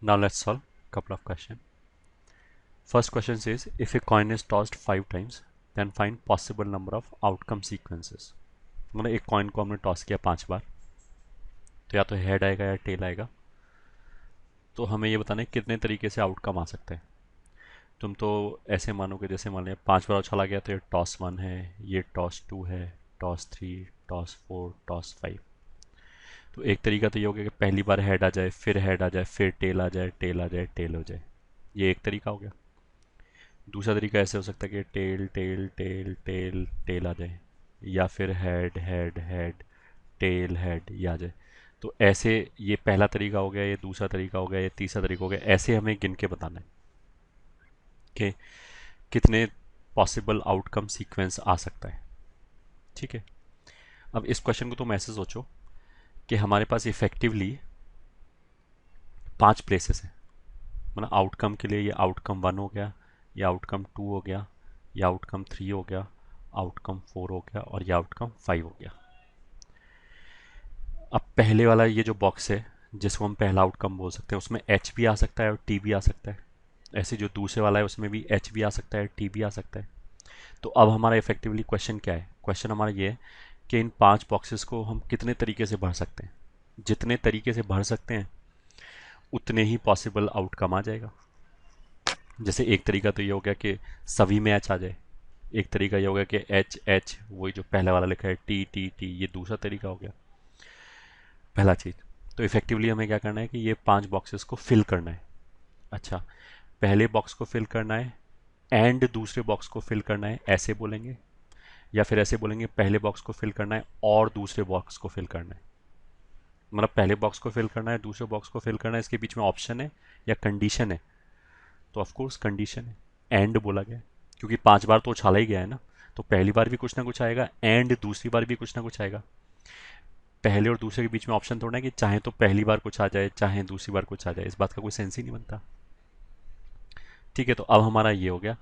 Now let's solve couple of questions. First question says if a coin is tossed 5 times then find possible number of outcome sequences. मतलब एक coin को हमने toss किया 5 बार, तो या तो हेड आएगा या टेल आएगा। तो हमें ये बताना है कितने तरीके से आउटकम आ सकते हैं। तुम तो ऐसे मानोगे जैसे मान लिया 5 बार उछाला गया तो ये टॉस 1 है, ये टॉस 2 है, टॉस 3, टॉस 4, टॉस 5। तो एक तरीका तो ये हो गया कि पहली बार हेड आ जाए, फिर हेड आ जाए, फिर टेल आ जाए, टेल आ जाए, टेल हो जाए। ये एक तरीका हो गया। दूसरा तरीका ऐसे हो सकता है कि tail tail tail tail tail आ जाए, या फिर head head head tail head ये आ जाए। तो ऐसे ये पहला तरीका हो गया, ये दूसरा तरीका हो गया, ये तीसरा तरीका हो गया। ऐसे हमें गिन के बताना है कि कितने पॉसिबल आउटकम सीक्वेंस आ सकता है। ठीक है, अब इस क्वेश्चन को तुम ऐसे सोचो कि हमारे पास इफेक्टिवली 5 प्लेसेस हैं। मतलब आउटकम के लिए ये आउटकम 1 हो गया, ये आउटकम 2 हो गया, ये आउटकम 3 हो गया, आउटकम 4 हो गया और ये आउटकम 5 हो गया। अब पहले वाला ये जो बॉक्स है जिसको हम पहला आउटकम बोल सकते हैं, उसमें एच भी आ सकता है और टी भी आ सकता है। ऐसे जो दूसरे वाला है उसमें भी एच भी आ सकता है, टी भी आ सकता है। तो अब हमारा इफेक्टिवली क्वेश्चन क्या है? क्वेश्चन हमारा ये है कि इन 5 बॉक्सेस को हम कितने तरीके से भर सकते हैं। जितने तरीके से भर सकते हैं उतने ही पॉसिबल आउटकम आ जाएगा। जैसे एक तरीका तो ये हो गया कि सभी में एच आ जाए, एक तरीका ये हो गया कि एच एच वही जो पहला वाला लिखा है टी टी टी, ये दूसरा तरीका हो गया। पहला चीज़ तो इफेक्टिवली हमें क्या करना है कि ये 5 बॉक्सेस को फिल करना है। अच्छा, पहले बॉक्स को फिल करना है एंड दूसरे बॉक्स को फिल करना है, ऐसे बोलेंगे। या फिर ऐसे बोलेंगे पहले बॉक्स को फिल करना है और दूसरे बॉक्स को फिल करना है। मतलब पहले बॉक्स को फिल करना है, दूसरे बॉक्स को फिल करना है, इसके बीच में ऑप्शन है या कंडीशन है? तो ऑफकोर्स कंडीशन है, एंड बोला गया है। क्योंकि 5 बार तो उछाला ही गया है ना, तो पहली बार भी कुछ ना कुछ आएगा एंड दूसरी बार भी कुछ ना कुछ आएगा। पहले और दूसरे के बीच में ऑप्शन थोड़ा है कि चाहे तो पहली बार कुछ आ जाए चाहे दूसरी बार कुछ आ जाए, इस बात का कोई सेंस ही नहीं बनता। ठीक है, तो अब हमारा ये हो गया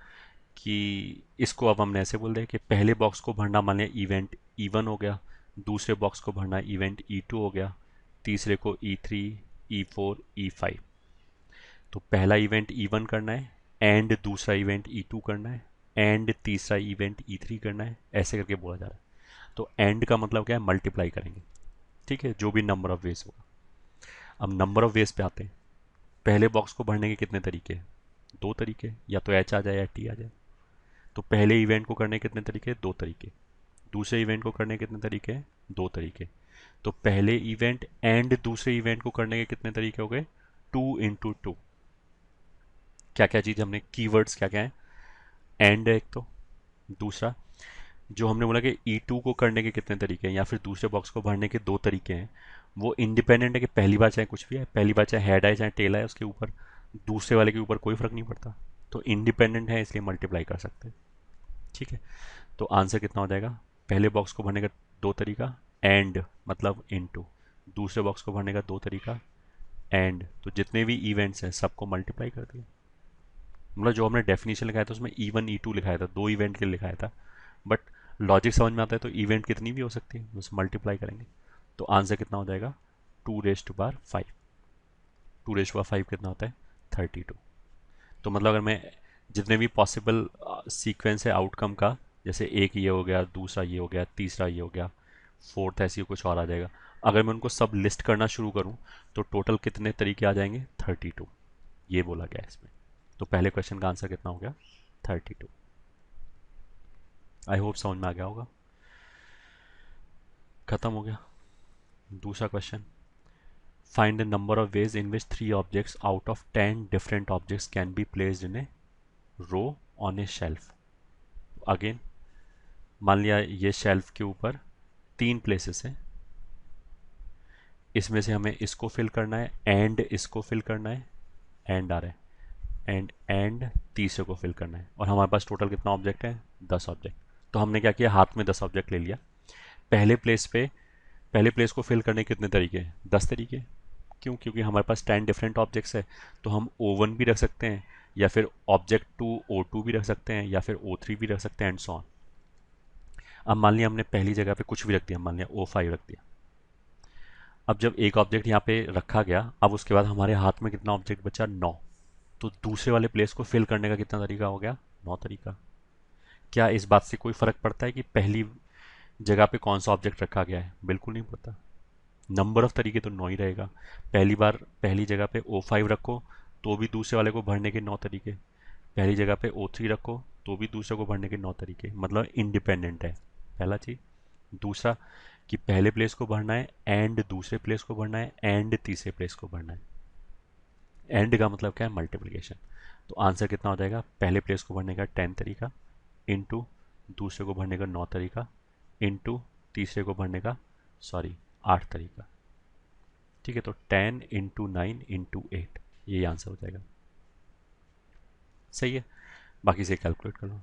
कि इसको अब हमने ऐसे बोल दिया कि पहले बॉक्स को भरना मान लिया इवेंट E1 हो गया, दूसरे बॉक्स को भरना इवेंट E2 हो गया, तीसरे को E3, E4, E5। तो पहला इवेंट E1 करना है एंड दूसरा इवेंट E2 करना है एंड तीसरा इवेंट E3 करना है, ऐसे करके बोला जा रहा है। तो एंड का मतलब क्या है? मल्टीप्लाई करेंगे। ठीक है, जो भी नंबर ऑफ वेज होगा। अब नंबर ऑफ वेज पे आते हैं। पहले बॉक्स को भरने के कितने तरीके हैं? 2 तरीके, या तो एच आ जाए या टी आ जाए। तो पहले इवेंट को करने के कितने तरीके? 2 तरीके। दूसरे इवेंट को करने के कितने तरीके हैं? 2 तरीके। तो पहले इवेंट एंड दूसरे इवेंट को करने के कितने तरीके हो गए? 2 × 2। क्या क्या चीज़ हमने, कीवर्ड्स क्या क्या है? एंड है एक तो, दूसरा जो हमने बोला कि E2 को करने के कितने तरीके हैं या फिर दूसरे बॉक्स को भरने के 2 तरीके हैं, वो इंडिपेंडेंट है कि पहली बार चाहे कुछ भी है, पहली बार चाहे हेड आए चाहे टेल आए, उसके ऊपर दूसरे वाले के ऊपर कोई फर्क नहीं पड़ता। तो इंडिपेंडेंट है इसलिए मल्टीप्लाई कर सकते हैं। ठीक है, तो आंसर कितना हो जाएगा? पहले बॉक्स को भरने का 2 तरीका एंड मतलब इनटू, दूसरे बॉक्स को भरने का 2 तरीका एंड, तो जितने भी इवेंट्स हैं सबको मल्टीप्लाई कर दिया। मतलब जो हमने डेफिनेशन लिखाया था उसमें E1 E2 लिखाया था, 2 इवेंट के लिए लिखाया था, बट लॉजिक समझ में आता है तो इवेंट कितनी भी हो सकती है, बस मल्टीप्लाई करेंगे। तो आंसर कितना हो जाएगा? 2⁵5। 2⁵5 कितना होता है? 32। तो मतलब अगर मैं जितने भी पॉसिबल सीक्वेंस है आउटकम का, जैसे एक ये हो गया, दूसरा ये हो गया, तीसरा ये हो गया, फोर्थ ऐसी कुछ और आ जाएगा, अगर मैं उनको सब लिस्ट करना शुरू करूं तो टोटल कितने तरीके आ जाएंगे? 32। ये बोला गया है इसमें। तो पहले क्वेश्चन का आंसर कितना हो गया? 32। आई होप समझ में आ गया होगा। खत्म हो गया। दूसरा question, find the number of ways in which 3 objects out of 10 different objects can be placed in a row on a shelf. Again मान लिया ये शेल्फ के ऊपर 3 प्लेसेस हैं, इसमें से हमें इसको फिल करना है एंड इसको फिल करना है, एंड आ रहा है एंड तीसरे को फिल करना है, और हमारे पास टोटल कितना ऑब्जेक्ट है? 10 ऑब्जेक्ट। तो हमने क्या किया, हाथ में 10 ऑब्जेक्ट ले लिया। पहले प्लेस पे, पहले प्लेस को फिल करने के कितने तरीके हैं? 10 तरीके। क्यों? क्योंकि हमारे पास 10 डिफरेंट ऑब्जेक्ट्स है, तो हम O1 भी रख सकते हैं, या फिर ऑब्जेक्ट 2 O2 भी रख सकते हैं, या फिर O3 भी रख सकते हैं एंड सो ऑन। अब मान लिया हमने पहली जगह पे कुछ भी रख दिया, मान लिया O5 रख दिया। अब जब एक ऑब्जेक्ट यहाँ पे रखा गया, अब उसके बाद हमारे हाथ में कितना ऑब्जेक्ट बचा, 9। तो दूसरे वाले प्लेस को फिल करने का कितना तरीका हो गया, 9 तरीका। क्या इस बात से कोई फर्क पड़ता है कि पहली जगह पे कौन सा ऑब्जेक्ट रखा गया है? बिल्कुल नहीं पड़ता। नंबर ऑफ तरीके तो 9 ही रहेगा। पहली बार पहली जगह पे O5 रखो तो भी दूसरे वाले को भरने के 9 तरीके, पहली जगह पे O3 रखो तो भी दूसरे को भरने के 9 तरीके, मतलब इंडिपेंडेंट है, पहला चीज। दूसरा कि पहले प्लेस को भरना है एंड दूसरे प्लेस को भरना है एंड तीसरे प्लेस को भरना है। एंड का मतलब क्या है, मल्टीप्लिकेशन। तो आंसर कितना हो जाएगा, पहले प्लेस को भरने का 10 तरीका इंटू दूसरे को भरने का 9 तरीका इंटू तीसरे को भरने का 8 तरीका। ठीक है, तो 10 इंटू 9 इंटू 8, यही आंसर हो जाएगा। सही है, बाकी से कैलकुलेट कर लो।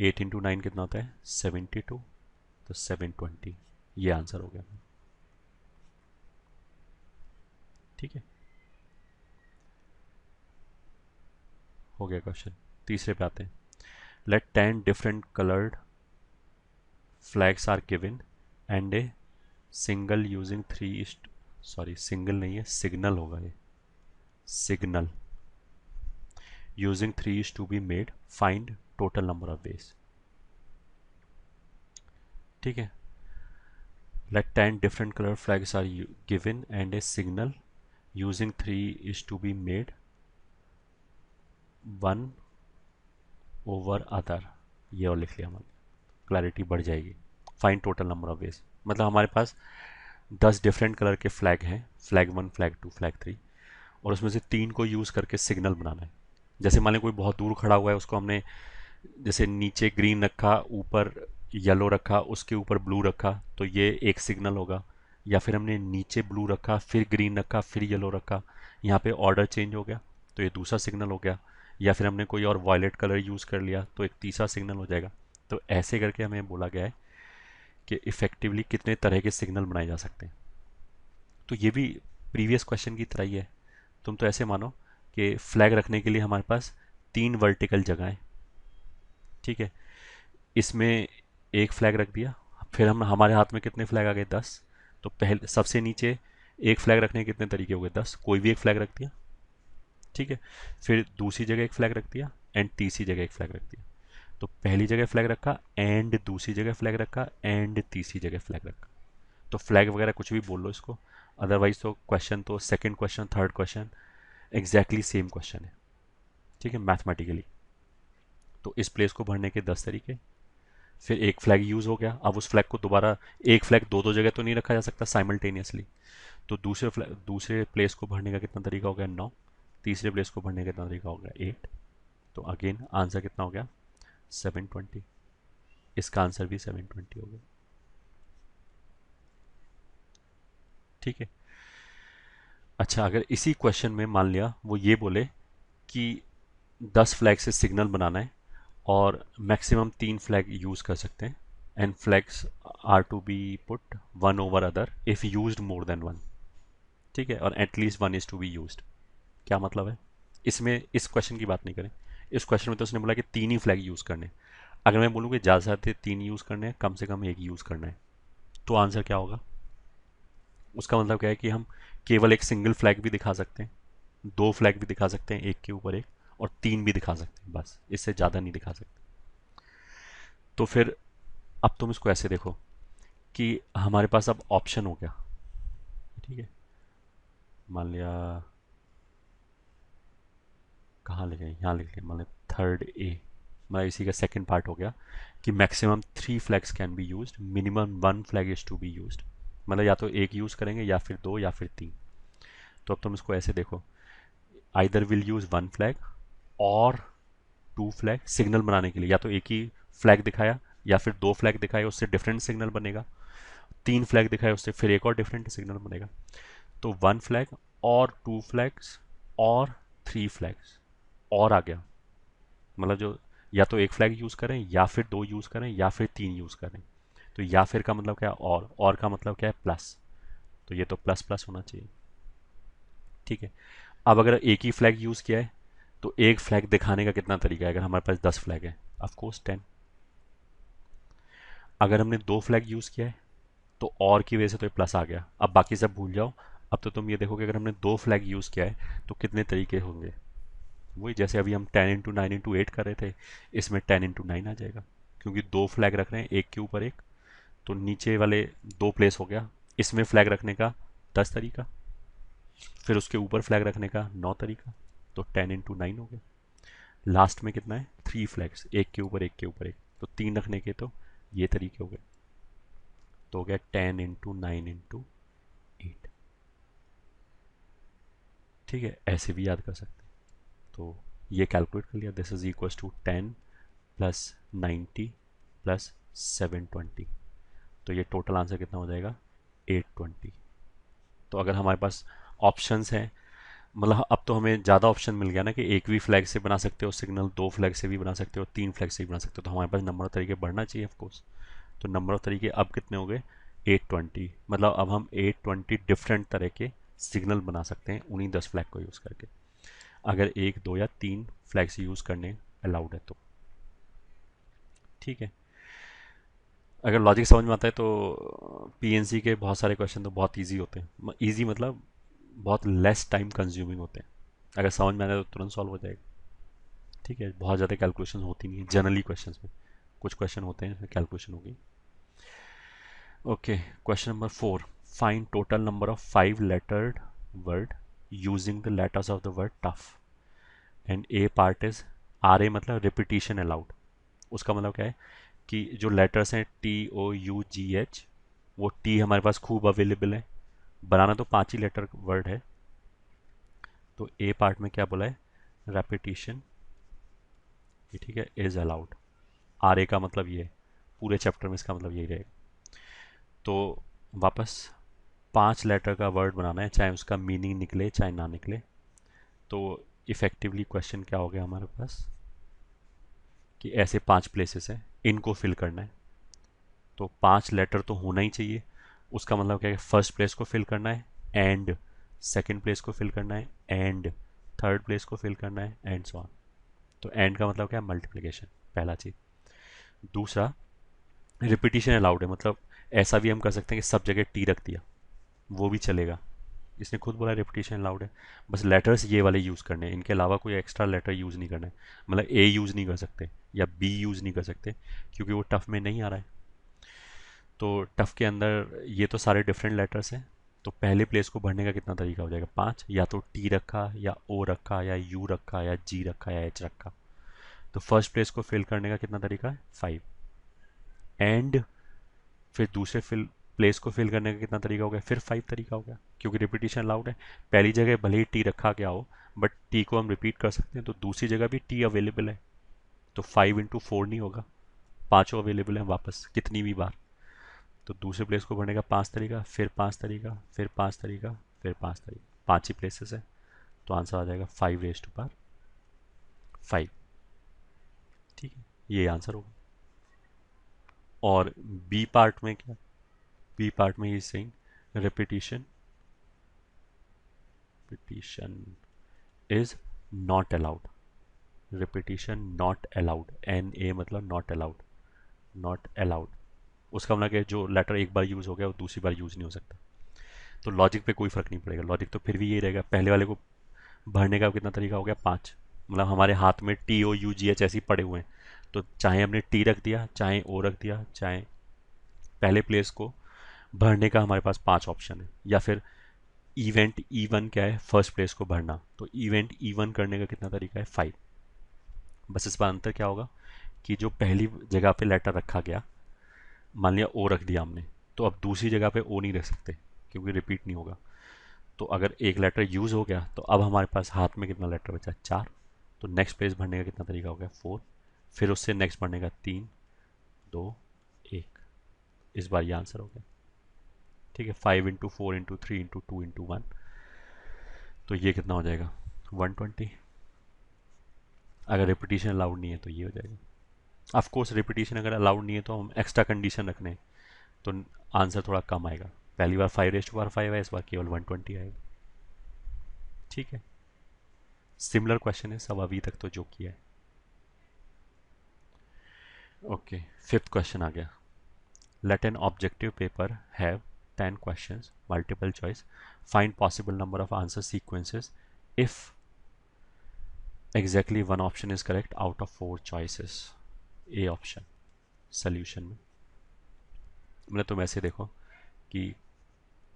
8 इंटू 9 कितना होता है, 72, तो 720, ये आंसर हो गया। ठीक है, हो गया क्वेश्चन। तीसरे पे आते हैं। Let 10 different coloured flags are given and a single using single नहीं है, सिग्नल होगा ये, signal using 3 is to be made, find total number of ways। ठीक है, let 10 different color flags are given and a signal using 3 is to be made, one over other, ये और लिख लिया हमने, क्लैरिटी बढ़ जाएगी। Find total number of veg, मतलब हमारे पास 10 डिफरेंट कलर के फ्लैग हैं, फ्लैग 1, फ्लैग 2, फ्लैग 3, और उसमें से 3 को यूज़ करके सिग्नल बनाना है। जैसे मान लें कोई बहुत दूर खड़ा हुआ है, उसको हमने जैसे नीचे ग्रीन रखा, ऊपर येलो रखा, उसके ऊपर ब्लू रखा, तो ये एक सिग्नल होगा। या फिर हमने नीचे ब्लू रखा, फिर ग्रीन रखा, फिर येलो रखा, यहाँ पे ऑर्डर चेंज हो गया, तो ये दूसरा सिग्नल हो गया। या फिर हमने कोई और वायलेट कलर यूज़ कर लिया, तो एक तीसरा सिग्नल हो जाएगा। तो ऐसे करके हमें बोला गया है कि इफ़ेक्टिवली कितने तरह के सिग्नल बनाए जा सकते हैं। तो ये भी प्रीवियस क्वेश्चन की तरह ही है। तुम तो ऐसे मानो कि फ्लैग रखने के लिए हमारे पास 3 वर्टिकल जगह है। ठीक है, इसमें एक फ्लैग रख दिया, फिर हम हमारे हाथ में कितने फ्लैग आ गए, 10। तो पहले सबसे नीचे एक फ्लैग रखने के कितने तरीके हो गए, 10, कोई भी एक फ्लैग रख दिया। ठीक है, फिर दूसरी जगह एक फ्लैग रख दिया एंड तीसरी जगह एक फ्लैग रख दिया। तो पहली जगह फ्लैग रखा एंड दूसरी जगह फ्लैग रखा एंड तीसरी जगह फ्लैग रखा। तो फ्लैग वगैरह कुछ भी बोल लो इसको, अदरवाइज तो क्वेश्चन तो second question third question exactly same question है। ठीक है, मैथमेटिकली। तो इस प्लेस को भरने के 10 तरीके। फिर एक फ्लैग यूज़ हो गया, अब उस फ्लैग को दोबारा, एक फ्लैग दो दो जगह तो नहीं रखा जा सकता साइमल्टेनियसली, तो दूसरे प्लेस को भरने का कितना तरीका हो गया, 9। तीसरे प्लेस को भरने का कितना तरीका हो गया, 8। तो अगेन आंसर कितना हो गया, 720। इसका आंसर भी 720 हो गया। ठीक है, अच्छा, अगर इसी क्वेश्चन में मान लिया वो ये बोले कि 10 फ्लैग से सिग्नल बनाना है और मैक्सिमम 3 फ्लैग यूज़ कर सकते हैं, and flags are to be put one over other if used more than one. ठीक है, और at least one is to be used. क्या मतलब है इसमें, इस क्वेश्चन की बात नहीं करें। इस क्वेश्चन में तो उसने बोला कि 3 ही फ्लैग यूज़ करने। अगर मैं बोलूँ कि ज़्यादा से ज़्यादा 3 यूज़ करने हैं, कम से कम एक यूज़ करना है, तो आंसर क्या होगा? उसका मतलब क्या है कि हम केवल एक सिंगल फ्लैग भी दिखा सकते हैं, 2 फ्लैग भी दिखा सकते हैं एक के ऊपर एक, और 3 भी दिखा सकते हैं, बस इससे ज़्यादा नहीं दिखा सकते। तो फिर अब तुम इसको ऐसे देखो कि हमारे पास अब ऑप्शन हो गया। ठीक है, मान लिया कहाँ लिखे, यहाँ लिख लिया, मान लिया थर्ड ए, मतलब इसी का सेकंड पार्ट हो गया कि maximum 3 flags can be used, minimum 1 flag is to be used. मतलब या तो एक यूज़ करेंगे या फिर 2 या फिर 3। तो अब तुम इसको ऐसे देखो, आइदर विल यूज़ 1 फ्लैग और 2 फ्लैग सिग्नल बनाने के लिए, या तो एक ही फ्लैग दिखाया या फिर 2 फ्लैग दिखाए, उससे डिफरेंट सिग्नल बनेगा। 3 फ्लैग दिखाए, उससे फिर एक और डिफरेंट सिग्नल बनेगा। तो 1 फ्लैग और 2 फ्लैग्स और 3 फ्लैग्स और आ गया, मतलब जो या तो एक फ्लैग यूज़ करें या फिर 2 यूज़ करें या फिर 3 यूज़ करें। तो या फिर का मतलब क्या है, और का मतलब क्या है, प्लस। तो ये तो प्लस प्लस होना चाहिए। ठीक है, अब अगर एक ही फ्लैग यूज़ किया है तो एक फ्लैग दिखाने का कितना तरीका है, अगर हमारे पास 10 फ्लैग है, ऑफ कोर्स 10। अगर हमने 2 फ्लैग यूज़ किया है तो और की वजह से तो ये प्लस आ गया। अब बाकी सब भूल जाओ। अब तो तुम ये देखो कि अगर हमने दो फ्लैग यूज़ किया है तो कितने तरीके होंगे। वही जैसे अभी हम 10 × 9 × 8 कर रहे थे, इसमें 10 × 9 आ जाएगा, क्योंकि दो फ्लैग रख रहे हैं एक के ऊपर एक। तो नीचे वाले दो प्लेस हो गया, इसमें फ्लैग रखने का 10 तरीका, फिर उसके ऊपर फ्लैग रखने का 9 तरीका। तो 10 × 9 हो गया। लास्ट में कितना है, 3 फ्लैग्स, एक के ऊपर एक के ऊपर एक, तो 3 रखने के तो ये तरीके हो गए। तो हो गया 10 × 9 × 8। ठीक है, ऐसे भी याद कर सकते हैं। तो ये कैलकुलेट कर लिया, दिस इज इक्वल टू 10 + 90 + 720। तो ये टोटल आंसर कितना हो जाएगा, 820। तो अगर हमारे पास ऑप्शंस हैं, मतलब अब तो हमें ज़्यादा ऑप्शन मिल गया ना कि एक भी फ्लैग से बना सकते हो सिग्नल, दो फ्लैग से भी बना सकते हो, 3 फ्लैग से भी बना सकते हो, तो हमारे पास नंबर ऑफ तरीके बढ़ना चाहिए ऑफकोर्स। तो नंबर ऑफ तरीके अब कितने हो गए, 820। मतलब अब हम 820 डिफरेंट तरह के सिग्नल बना सकते हैं उन्हीं 10 फ्लैग को यूज़ करके, अगर एक दो या तीन फ्लैग्स यूज़ करने अलाउड है तो। ठीक है, अगर लॉजिक समझ में आता है तो पीएनसी के बहुत सारे क्वेश्चन तो बहुत इजी होते हैं। इजी मतलब बहुत लेस टाइम कंज्यूमिंग होते हैं, अगर समझ में आए तो तुरंत सॉल्व हो जाएगा। ठीक है, बहुत ज़्यादा कैलकुलेशन होती नहीं है जनरली क्वेश्चन में, कुछ क्वेश्चन होते हैं इसमें कैलकुलेशन होगी। Okay, question number 4, find total number of 5 lettered word using the letters of the word tough. And a part is, are a मतलब रिपीटिशन अलाउड। उसका मतलब क्या है कि जो लेटर्स हैं TOUGH, वो टी हमारे पास खूब अवेलेबल है, बनाना तो 5 ही लेटर वर्ड है। तो ए पार्ट में क्या बोला है, रेपिटिशन, ये ठीक है, इज अलाउड। आर ए का मतलब ये है, पूरे चैप्टर में इसका मतलब यही रहेगा। तो वापस 5 लेटर का वर्ड बनाना है, चाहे उसका मीनिंग निकले चाहे ना निकले। तो इफ़ेक्टिवली क्वेश्चन क्या हो गया हमारे पास कि ऐसे 5 प्लेसेस हैं, इनको फिल करना है। तो 5 लेटर तो होना ही चाहिए। उसका मतलब क्या है, फर्स्ट प्लेस को फिल करना है, एंड सेकंड प्लेस को फिल करना है, एंड थर्ड प्लेस को फिल करना है, एंड सो ऑन। तो एंड का मतलब क्या है, मल्टीप्लिकेशन, पहला चीज़। दूसरा, रिपीटिशन अलाउड है, मतलब ऐसा भी हम कर सकते हैं कि सब जगह टी रख दिया, वो भी चलेगा। इसने खुद बोला रिपीटिशन अलाउड है, बस लेटर्स ये वाले यूज़ करने हैं, इनके अलावा कोई एक्स्ट्रा लेटर यूज़ नहीं करना है। मतलब ए यूज़ नहीं कर सकते या बी यूज़ नहीं कर सकते, क्योंकि वो टफ में नहीं आ रहा है। तो टफ के अंदर ये तो सारे डिफरेंट लेटर्स हैं। तो पहले प्लेस को भरने का कितना तरीका हो जाएगा, 5, या तो टी रखा या ओ रखा या यू रखा या जी रखा या एच रखा। तो फर्स्ट प्लेस को फिल करने का कितना तरीका है, 5। एंड फिर दूसरे फिल प्लेस को फिल करने का कितना तरीका हो गया, फिर 5 तरीका हो गया, क्योंकि रिपीटिशन अलाउड है। पहली जगह भले ही टी रखा गया हो, बट टी को हम रिपीट कर सकते हैं, तो दूसरी जगह भी टी अवेलेबल है। तो 5 × 4 नहीं होगा, पाँचों अवेलेबल हैं वापस कितनी भी बार। तो दूसरे प्लेस को भरने का 5 तरीका, फिर 5 तरीका, फिर 5 तरीका, फिर 5 तरीका, 5 ही प्लेसेस है। तो आंसर आ जाएगा 5 5। ठीक है, ये आंसर होगा। और बी पार्ट में क्या, बी पार्ट में he saying repetition, repetition is not allowed. Repetition not allowed, NA मतलब नॉट अलाउड, नॉट अलाउड। उसका मतलब कि जो लेटर एक बार यूज़ हो गया वो दूसरी बार यूज़ नहीं हो सकता। तो लॉजिक पे कोई फ़र्क नहीं पड़ेगा, लॉजिक तो फिर भी यही रहेगा। पहले वाले को भरने का कितना तरीका हो गया, 5। मतलब हमारे हाथ में TOUGH ऐसे ही पड़े हुए हैं, तो चाहे हमने टी रख दिया, चाहे ओ रख दिया, चाहे पहले प्लेस को भरने का हमारे पास 5 ऑप्शन है। या फिर इवेंट E1 क्या है, फर्स्ट प्लेस को भरना, तो इवेंट E1 करने का कितना तरीका है, 5। बस इस बार अंतर क्या होगा कि जो पहली जगह पे लेटर रखा गया, मान लिया ओ रख दिया हमने, तो अब दूसरी जगह पे ओ नहीं रख सकते, क्योंकि रिपीट नहीं होगा। तो अगर एक लेटर यूज़ हो गया तो अब हमारे पास हाथ में कितना लेटर बचा, 4। तो नेक्स्ट पेज भरने का कितना तरीका हो गया, 4। फिर उससे नेक्स्ट भरने का 3 2 1। इस बार ये आंसर हो गया। ठीक है, 5 × 4 × 3 × 2 × 1। तो ये कितना हो जाएगा, 120। अगर रिपीटिशन अलाउड नहीं है तो ये हो जाएगा। ऑफ कोर्स रिपीटिशन अगर अलाउड नहीं है तो हम एक्स्ट्रा कंडीशन रखने हैं, तो आंसर थोड़ा कम आएगा। पहली बार 5 है, इस बार केवल 120 आएगा। ठीक है, सिमिलर क्वेश्चन है सब अभी तक तो जो किया है। ओके, फिफ्थ क्वेश्चन आ गया। Let an objective paper have 10 questions, multiple choice. Find possible number of answer sequences if exactly one option is correct out of 4 choices. A option solution में मतलब तुम ऐसे देखो कि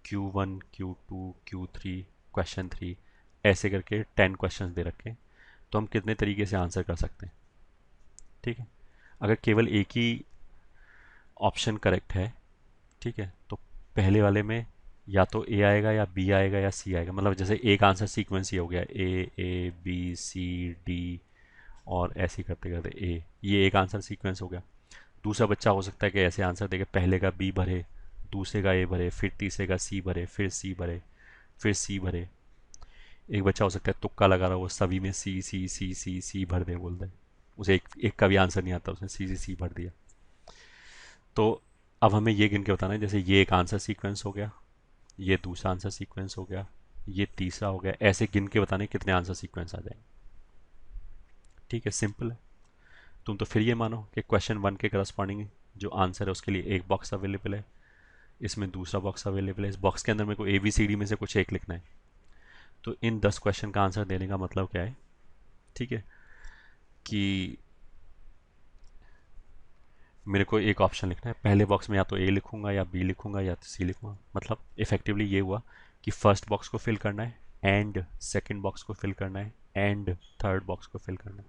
Q1, Q2, Q3, क्वेश्चन 3 ऐसे करके 10 question दे रखे हैं, तो हम कितने तरीके से आंसर कर सकते हैं। ठीक है, अगर केवल एक ही ऑप्शन करेक्ट है, ठीक है, तो पहले वाले में या तो ए आएगा या बी आएगा या सी आएगा। मतलब जैसे एक आंसर सीक्वेंस ये हो गया ए बी सी डी और ऐसे ही करते करते ए, ये एक आंसर सीक्वेंस हो गया। दूसरा बच्चा हो सकता है कि ऐसे आंसर देके पहले का बी भरे, दूसरे का ए भरे, फिर तीसरे का सी भरे, फिर सी भरे, फिर सी भरे। एक बच्चा हो सकता है तुक्का लगा रहा हो, सभी में सी सी सी सी सी भर दे, बोल दे, उसे एक का भी आंसर नहीं आता, उसने सी सी सी भर दिया। तो अब हमें ये गिन के बताना है, जैसे ये एक आंसर सीक्वेंस हो गया, ये दूसरा आंसर सीक्वेंस हो गया, ये तीसरा हो गया, ऐसे गिन के बताने कितने आंसर सीक्वेंस आ जाएंगे। ठीक है, सिंपल है। तुम तो फिर ये मानो कि क्वेश्चन 1 के करस्पॉन्डिंग जो आंसर है उसके लिए एक बॉक्स अवेलेबल है, इसमें दूसरा बॉक्स अवेलेबल है, इस बॉक्स के अंदर मेरे को ए बी सी डी में से कुछ एक लिखना है। तो इन 10 क्वेश्चन का आंसर देने का मतलब क्या है, ठीक है, कि मेरे को एक ऑप्शन लिखना है, पहले बॉक्स में या तो ए लिखूंगा या बी लिखूंगा या सी लिखूंगा। मतलब इफेक्टिवली ये हुआ कि फर्स्ट बॉक्स को फिल करना है एंड सेकंड बॉक्स को फिल करना है एंड थर्ड बॉक्स को फिल करना है।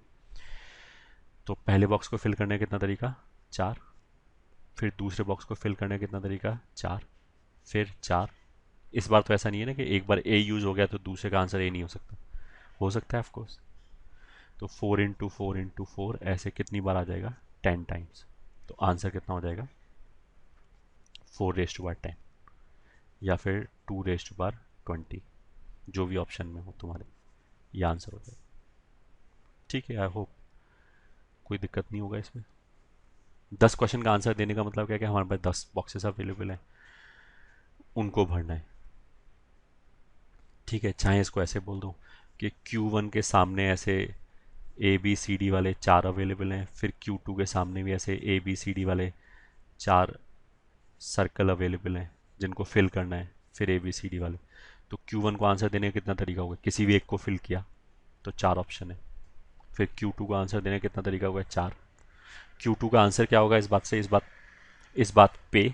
तो पहले बॉक्स को फिल करने का कितना तरीका, 4। फिर दूसरे बॉक्स को फिल करने का कितना तरीका, 4, फिर 4। इस बार तो ऐसा नहीं है ना कि एक बार ए यूज़ हो गया तो दूसरे का आंसर ए नहीं हो सकता है ऑफकोर्स। तो 4 × 4 × 4 ऐसे कितनी बार आ जाएगा, 10 टाइम्स। तो आंसर कितना हो जाएगा, 4⁻10 या फिर 2⁻20, जो भी ऑप्शन में हो तुम्हारे, ये आंसर हो जाएगा। ठीक है, आई होप कोई दिक्कत नहीं होगा इसमें। 10 क्वेश्चन का आंसर देने का मतलब क्या है कि हमारे पास 10 बॉक्सेस अवेलेबल हैं, उनको भरना है। ठीक है, चाहे इसको ऐसे बोल दो कि Q1 के सामने ऐसे ए बी सी डी वाले 4 अवेलेबल हैं, फिर Q2 के सामने भी ऐसे ए बी सी डी वाले 4 सर्कल अवेलेबल हैं जिनको फिल करना है, फिर ए बी सी डी वाले। तो Q1 को आंसर देने का कितना तरीका होगा, किसी भी एक को फिल किया तो 4 ऑप्शन है। फिर Q2 को आंसर देने का कितना तरीका होगा, 4। Q2 का आंसर क्या होगा, इस बात पे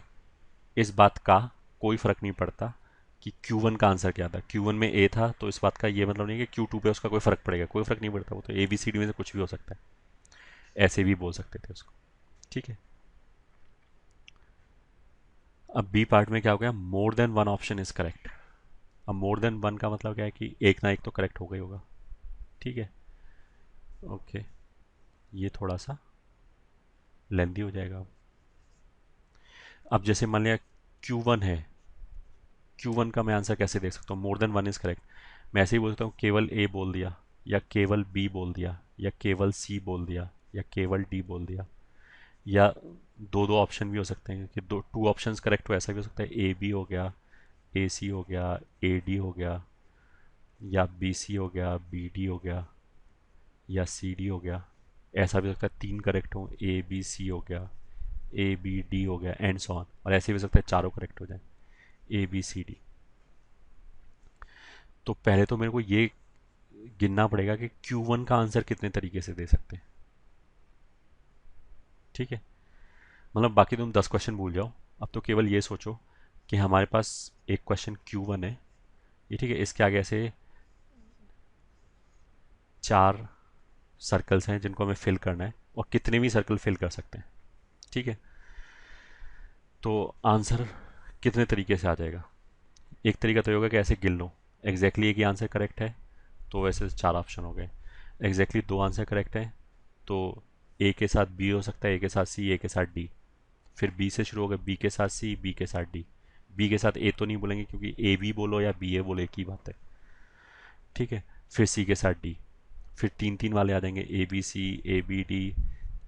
इस बात का कोई फर्क नहीं पड़ता कि Q1 का आंसर क्या था। Q1 में ए था तो इस बात का ये मतलब नहीं कि Q2 पे उसका कोई फर्क पड़ेगा, कोई फर्क नहीं पड़ता, वो तो ए बी सी डी में से कुछ भी हो सकता है, ऐसे भी बोल सकते थे उसको। ठीक है, अब बी पार्ट में क्या हो गया, मोर than one option is correct. अब मोर देन वन का मतलब क्या है कि एक ना एक तो करेक्ट हो गई होगा। ठीक है, ओके, ये थोड़ा सा लेंदी हो जाएगा। अब जैसे मान लिया Q1 है, Q1 का मैं आंसर कैसे देख सकता हूँ, मोर देन वन इज करेक्ट। मैं ऐसे ही बोलता हूँ केवल ए बोल दिया या केवल बी बोल दिया या केवल सी बोल दिया या केवल डी बोल दिया, या दो दो ऑप्शन भी हो सकते हैं कि दो टू ऑप्शंस करेक्ट हो, ऐसा भी हो सकता है ए बी हो गया, ए सी हो गया, ए डी हो गया, या बी सी हो गया, बी डी हो गया, या सी डी हो गया। ऐसा भी हो सकता है तीन करेक्ट हो, ए बी सी हो गया, ए बी डी हो गया एंड सो ऑन। और ऐसे भी हो सकता है चारों करेक्ट हो जाए, ए बी सी डी। तो पहले तो मेरे को ये गिनना पड़ेगा कि Q1 का आंसर कितने तरीके से दे सकते हैं। ठीक है, मतलब बाकी तुम 10 क्वेश्चन भूल जाओ, अब तो केवल ये सोचो कि हमारे पास एक क्वेश्चन Q1 है, ये ठीक है, इसके आगे ऐसे 4 सर्कल्स हैं जिनको हमें फिल करना है और कितने भी सर्कल फिल कर सकते हैं। ठीक है, तो आंसर कितने तरीके से आ जाएगा, एक तरीका तो ये होगा कि ऐसे गिन लो, एग्जैक्टली एक ही आंसर करेक्ट है तो वैसे 4 ऑप्शन हो गए, एग्जैक्टली 2 आंसर करेक्ट है तो ए के साथ बी हो सकता है, ए के साथ सी, ए के साथ डी। फिर बी से शुरू होगा, बी के साथ सी, बी के साथ डी। बी के साथ ए तो नहीं बोलेंगे क्योंकि ए बी बोलो या बी ए बोलो एक ही बात है। ठीक है, फिर सी के साथ डी, फिर तीन तीन वाले आ जाएंगे, A B C, A B D,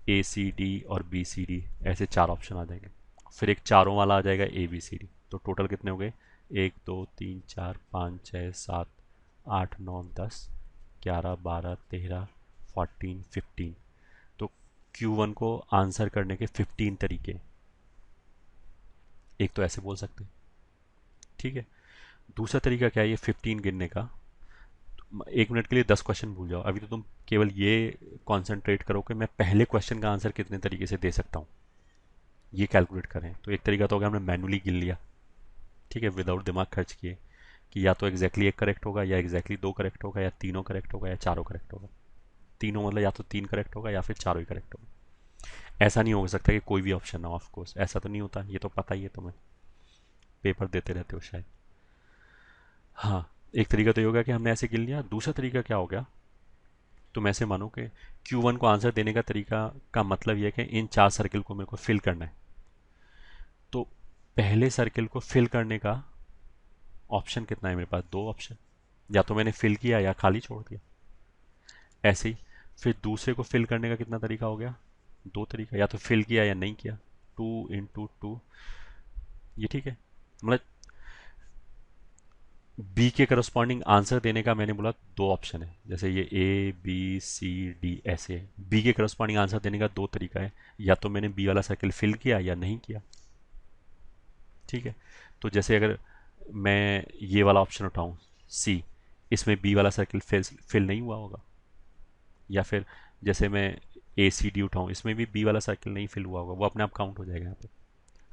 A C D और बी सी डी, ऐसे 4 ऑप्शन आ जाएंगे। फिर एक चारों वाला आ जाएगा, ए बी सी डी। तो टोटल कितने हो गए, 1 2 3 4 5 6 7 8 9 10 11 12 13 14 15। तो Q1 को आंसर करने के 15 तरीके, एक तो ऐसे बोल सकते हैं। ठीक है, दूसरा तरीका क्या है ये 15 गिनने का। 1 मिनट के लिए 10 क्वेश्चन भूल जाओ, अभी तो तुम केवल ये कॉन्सेंट्रेट करो कि मैं पहले क्वेश्चन का आंसर कितने तरीके से दे सकता हूँ, ये कैलकुलेट करें। तो एक तरीका तो होगा हमने मैनुअली गिन लिया, ठीक है, विदाउट दिमाग खर्च किए, कि या तो एग्जैक्टली एक करेक्ट होगा, या एग्जैक्टली दो करेक्ट होगा, या तीनों करेक्ट होगा, या चारों करेक्ट होगा। तीनों मतलब या तो तीन करेक्ट होगा या फिर चारों ही करेक्ट होगा। ऐसा नहीं हो सकता कि कोई भी ऑप्शन ना हो, ऑफ कोर्स ऐसा तो नहीं होता, ये तो पता ही है तुम्हें, पेपर देते रहते हो शायद। हाँ, एक तरीका तो ये होगा कि हमने ऐसे गिन लिया। दूसरा तरीका क्या हो गया, तुम ऐसे मानो कि Q1 को आंसर देने का तरीका का मतलब यह है कि इन चार सर्किल को मेरे को फिल करना है। तो पहले सर्किल को फिल करने का ऑप्शन कितना है मेरे पास, दो ऑप्शन, या तो मैंने फिल किया या खाली छोड़ दिया। ऐसे ही फिर दूसरे को फिल करने का कितना तरीका हो गया, दो तरीका, या तो फिल किया या नहीं किया, 2 × 2। ये ठीक है, मतलब बी के करस्पॉन्डिंग आंसर देने का मैंने बोला दो ऑप्शन है, जैसे ये A B C D ऐसे है। बी के करस्पॉन्डिंग आंसर देने का दो तरीका है, या तो मैंने बी वाला सर्किल फिल किया या नहीं किया। ठीक है, तो जैसे अगर मैं ये वाला ऑप्शन उठाऊं सी, इसमें बी वाला सर्किल फिल नहीं हुआ होगा। या फिर जैसे मैं ACD उठाऊं, इसमें भी बी वाला सर्किल नहीं फिल हुआ होगा, वो अपने आप काउंट हो जाएगा यहाँ पे।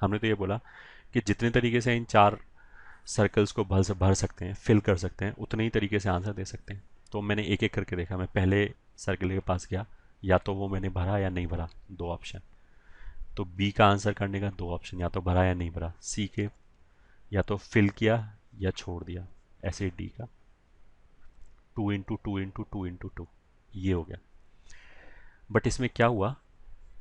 हमने तो ये बोला कि जितने तरीके से इन चार सर्कल्स को भर सकते हैं, फिल कर सकते हैं, उतने ही तरीके से आंसर दे सकते हैं। तो मैंने एक एक करके देखा, मैं पहले सर्कल के पास गया, या तो वो मैंने भरा या नहीं भरा, दो ऑप्शन। तो बी का आंसर करने का दो ऑप्शन, या तो भरा या नहीं भरा। सी के या तो फिल किया या छोड़ दिया। ऐसे डी का 2 × 2 × 2 × 2 ये हो गया। बट इसमें क्या हुआ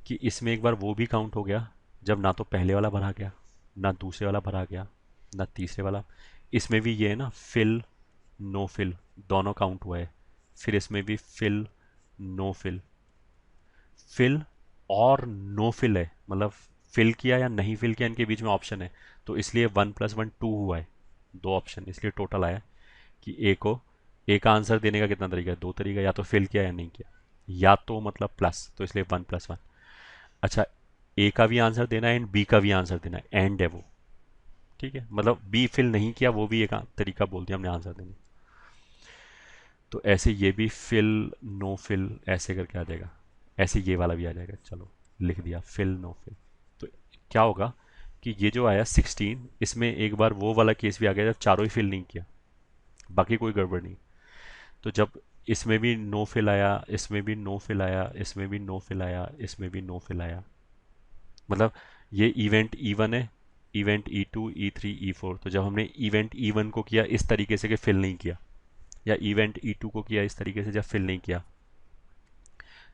कि इसमें एक बार वो भी काउंट हो गया जब ना तो पहले वाला भरा गया, ना दूसरे वाला भरा गया, ना तीसरे वाला। इसमें भी ये है ना, फिल नो फिल दोनों काउंट हुआ है। फिर इसमें भी फिल नो फिल, फिल और नो फिल है, मतलब फिल किया या नहीं फिल किया, इनके बीच में ऑप्शन है। तो इसलिए 1 + 1 2 हुआ है, दो ऑप्शन, इसलिए टोटल आया कि ए का आंसर देने का कितना तरीका है, दो तरीका, या तो फिल किया या नहीं किया, या तो मतलब प्लस, तो इसलिए 1 + 1। अच्छा, ए का भी आंसर देना है एंड बी का भी आंसर देना है, एंड है वो। ठीक है, मतलब बी फिल नहीं किया वो भी एक तरीका बोल दिया हमने आंसर देने। तो ऐसे ये भी फिल नो फिल ऐसे करके आ जाएगा, ऐसे ये वाला भी आ जाएगा। चलो लिख दिया फिल नो फिल। तो क्या होगा कि ये जो आया 16, इसमें एक बार वो वाला केस भी आ गया जब चारों ही फिल नहीं किया, बाकी कोई गड़बड़ नहीं। तो जब इसमें भी नो फिल आया, इसमें भी नो फिल आया, इसमें भी नो फिल आया, इसमें भी नो फिल आया, मतलब ये इवेंट E1 है, इवेंट E2 E3 E4। तो जब हमने इवेंट E1 को किया इस तरीके से कि फिल नहीं किया, या इवेंट E2 को किया इस तरीके से जब फिल नहीं किया,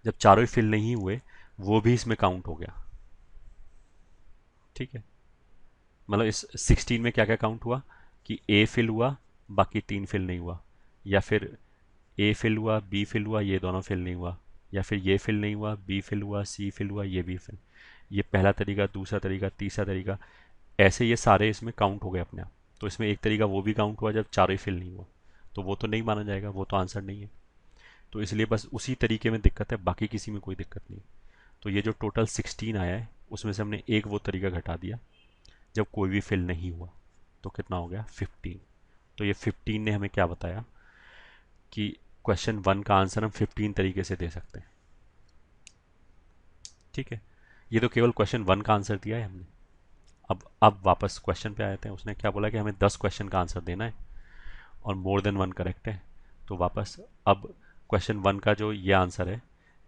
जब चारों ही फिल नहीं हुए, वो भी इसमें काउंट हो गया। ठीक है, मतलब इस 16 में क्या क्या काउंट हुआ कि ए फिल हुआ, बाकी तीन फिल नहीं हुआ, या फिर ए फिल हुआ, बी फिल हुआ, ये दोनों फिल नहीं हुआ, या फिर ये फिल नहीं हुआ, बी फिल हुआ, सी फिल हुआ, ये भी फिल। ये पहला तरीका, दूसरा तरीका, तीसरा तरीका, ऐसे ये सारे इसमें काउंट हो गए अपने आप। तो इसमें एक तरीका वो भी काउंट हुआ जब चारों ही फिल नहीं हुआ, तो वो तो नहीं माना जाएगा, वो तो आंसर नहीं है। तो इसलिए बस उसी तरीके में दिक्कत है, बाकी किसी में कोई दिक्कत नहीं। तो ये जो टोटल 16 आया है उसमें से हमने एक वो तरीका घटा दिया जब कोई भी फिल नहीं हुआ, तो कितना हो गया 15। तो ये 15 ने हमें क्या बताया कि क्वेश्चन 1 का आंसर हम 15 तरीके से दे सकते हैं। ठीक है, ये तो केवल क्वेश्चन 1 का आंसर दिया है हमने। अब वापस क्वेश्चन पे आए थे, उसने क्या बोला कि हमें 10 क्वेश्चन का आंसर देना है और मोर देन वन करेक्ट है। तो वापस अब क्वेश्चन 1 का जो ये आंसर है,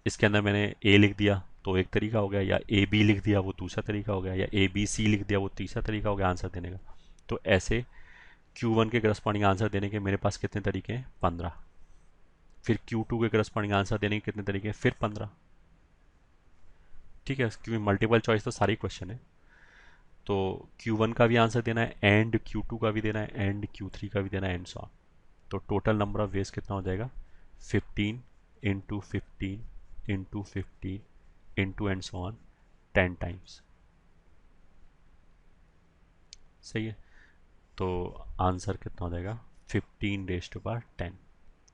इसके अंदर मैंने ए लिख दिया तो एक तरीका हो गया, या AB लिख दिया वो दूसरा तरीका हो गया, या ABC लिख दिया वो तीसरा तरीका हो गया आंसर देने का। तो ऐसे Q1 के करस्पॉन्डिंग आंसर देने के मेरे पास कितने तरीके हैं, 15। फिर Q2 के करस्पॉन्डिंग आंसर देने के कितने तरीके हैं, फिर 15। ठीक है, क्योंकि मल्टीपल चॉइस तो सारी क्वेश्चन है। तो Q1 का भी आंसर देना है, एंड Q2 का भी देना है, एंड Q3 का भी देना है, एंड सो ऑन। तो टोटल नंबर ऑफ वेज कितना हो जाएगा, 15 × 15 × 15 एंड सो ऑन 10 टाइम्स। सही है, तो आंसर कितना हो जाएगा 15⁻10।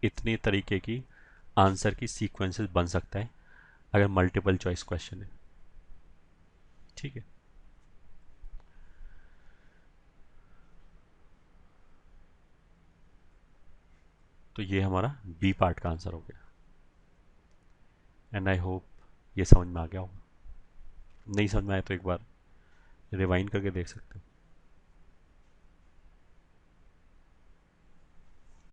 इतने तरीके की आंसर की सीक्वेंसेस बन सकता है अगर मल्टीपल चॉइस क्वेश्चन है। ठीक है, तो ये हमारा बी पार्ट का आंसर हो गया। एंड आई होप ये समझ में आ गया होगा। नहीं समझ में आया तो एक बार रिवाइंड करके देख सकते हो।